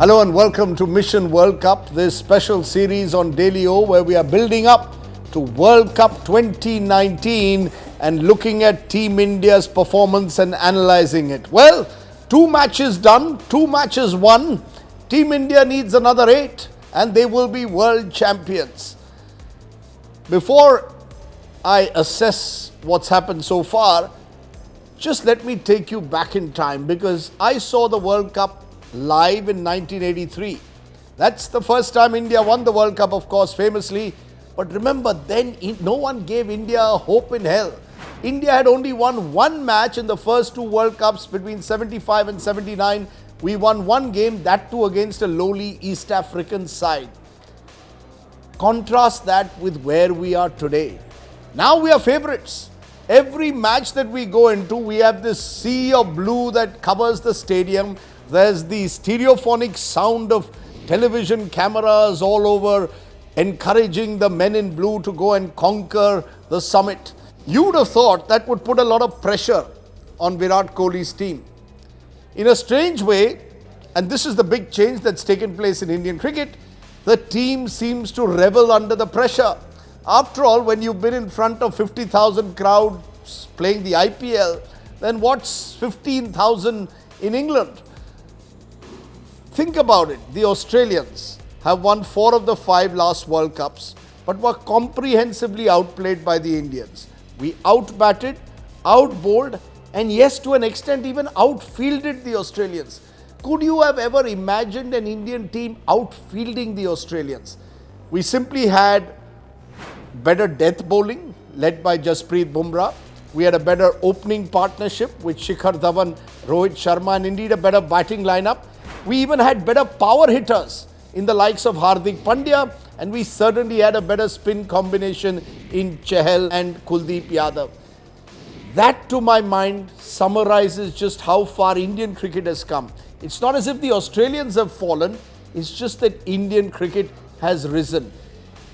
Hello and welcome to Mission World Cup, this special series on DailyO where we are building up to World Cup 2019 and looking at Team India's performance and analysing it. Well, 2 matches done, 2 matches won. Team India needs another 8 and they will be world champions. Before I assess what's happened so far, just let me take you back in time because I saw the World Cup live in 1983. That's the first time India won the World Cup, of course, famously. But remember, then no one gave India a hope in hell. India had only won 1 match in the first 2 World Cups between 75 and 79. We won 1 game, that too against a lowly East African side. Contrast that with where we are today. Now we are favourites. Every match that we go into, we have this sea of blue that covers the stadium. There's the stereophonic sound of television cameras all over, encouraging the men in blue to go and conquer the summit. You would have thought that would put a lot of pressure on Virat Kohli's team. In a strange way, and this is the big change that's taken place in Indian cricket, the team seems to revel under the pressure. After all, when you've been in front of 50,000 crowds playing the IPL, then what's 15,000 in England? Think about it. The Australians have won 4 of the 5 last World Cups, but were comprehensively outplayed by the Indians. We outbatted, outbowled, and yes, to an extent, even outfielded the Australians. Could you have ever imagined an Indian team outfielding the Australians? We simply had better death bowling, led by Jasprit Bumrah. We had a better opening partnership with Shikhar Dhawan, Rohit Sharma, and indeed a better batting lineup. We even had better power hitters in the likes of Hardik Pandya, and we certainly had a better spin combination in Chahal and Kuldeep Yadav. That, to my mind, summarizes just how far Indian cricket has come. It's not as if the Australians have fallen, it's just that Indian cricket has risen.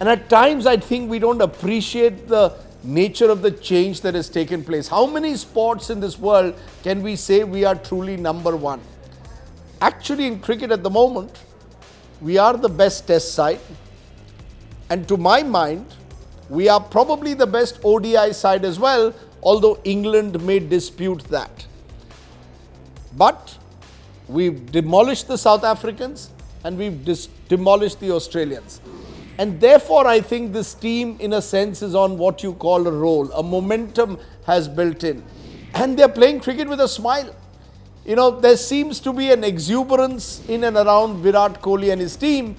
And at times, I think we don't appreciate the nature of the change that has taken place. How many sports in this world can we say we are truly number one? Actually, in cricket at the moment, we are the best test side. And to my mind, we are probably the best ODI side as well, although England may dispute that. But we've demolished the South Africans and we've demolished the Australians. And therefore, I think this team, in a sense, is on what you call a roll. A momentum has built in. And they're playing cricket with a smile. You know, there seems to be an exuberance in and around Virat Kohli and his team,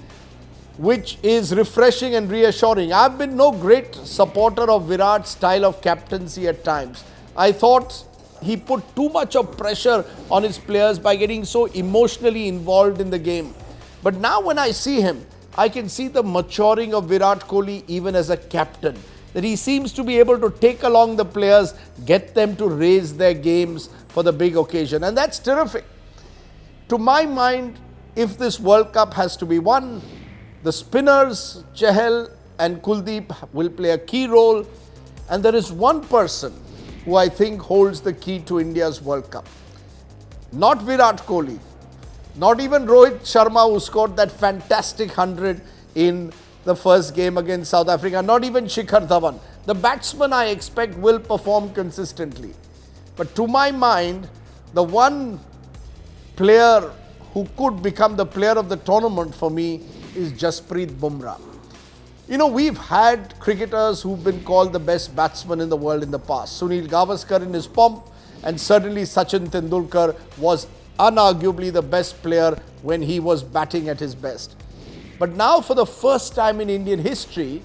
which is refreshing and reassuring. I've been no great supporter of Virat's style of captaincy at times. I thought he put too much of pressure on his players by getting so emotionally involved in the game. But now when I see him, I can see the maturing of Virat Kohli even as a captain. That he seems to be able to take along the players, get them to raise their games for the big occasion. And that's terrific. To my mind, if this World Cup has to be won, the spinners, Chahal and Kuldeep, will play a key role. And there is one person who I think holds the key to India's World Cup. Not Virat Kohli, not even Rohit Sharma, who scored that fantastic 100 in the first game against South Africa, not even Shikhar Dhawan. The batsman, I expect, will perform consistently. But to my mind, the one player who could become the player of the tournament for me is Jasprit Bumrah. You know, we've had cricketers who've been called the best batsmen in the world in the past. Sunil Gavaskar in his pomp, and certainly Sachin Tendulkar was unarguably the best player when he was batting at his best. But now, for the first time in Indian history,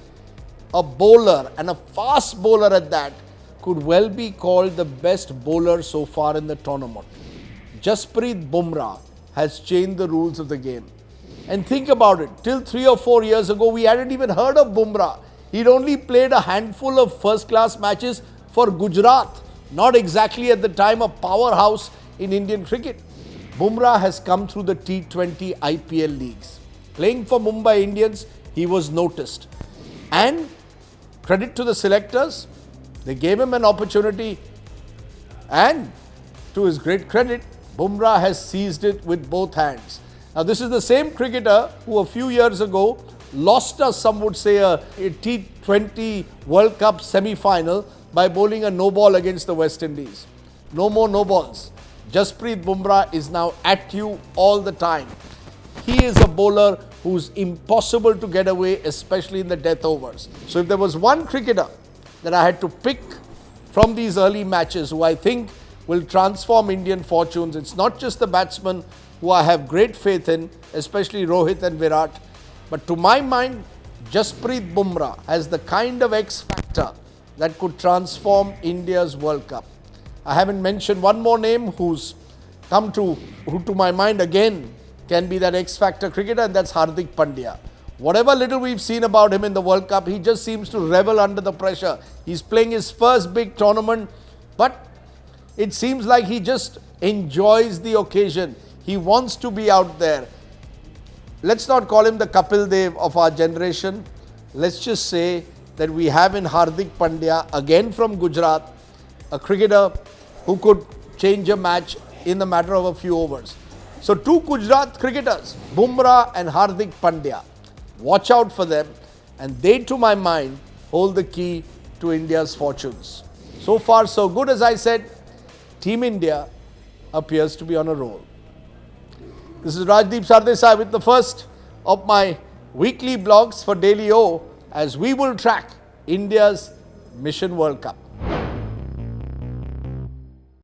a bowler, and a fast bowler at that, could well be called the best bowler so far in the tournament. Jasprit Bumrah has changed the rules of the game. And think about it, till 3 or 4 years ago, we hadn't even heard of Bumrah. He'd only played a handful of first-class matches for Gujarat, not exactly at the time a powerhouse in Indian cricket. Bumrah has come through the T20 IPL leagues. Playing for Mumbai Indians, he was noticed. And credit to the selectors, they gave him an opportunity. And to his great credit, Bumrah has seized it with both hands. Now, this is the same cricketer who a few years ago lost us, some would say, a T20 World Cup semi-final by bowling a no ball against the West Indies. No more no balls. Jasprit Bumrah is now at you all the time. He is a bowler who's impossible to get away, especially in the death overs. So if there was one cricketer that I had to pick from these early matches who I think will transform Indian fortunes, it's not just the batsmen who I have great faith in, especially Rohit and Virat, but to my mind, Jasprit Bumrah has the kind of X factor that could transform India's World Cup. I haven't mentioned one more name who to my mind again can be that X factor cricketer, and that's Hardik Pandya. Whatever little we've seen about him in the World Cup, he just seems to revel under the pressure. He's playing his first big tournament, but it seems like he just enjoys the occasion. He wants to be out there. Let's not call him the Kapil Dev of our generation. Let's just say that we have in Hardik Pandya, again from Gujarat, a cricketer who could change a match in the matter of a few overs. So two Gujarat cricketers, Bumrah and Hardik Pandya. Watch out for them, and they, to my mind, hold the key to India's fortunes. So far, so good. As I said, Team India appears to be on a roll. This is Rajdeep Sardesai with the first of my weekly blogs for DailyO, as we will track India's Mission World Cup.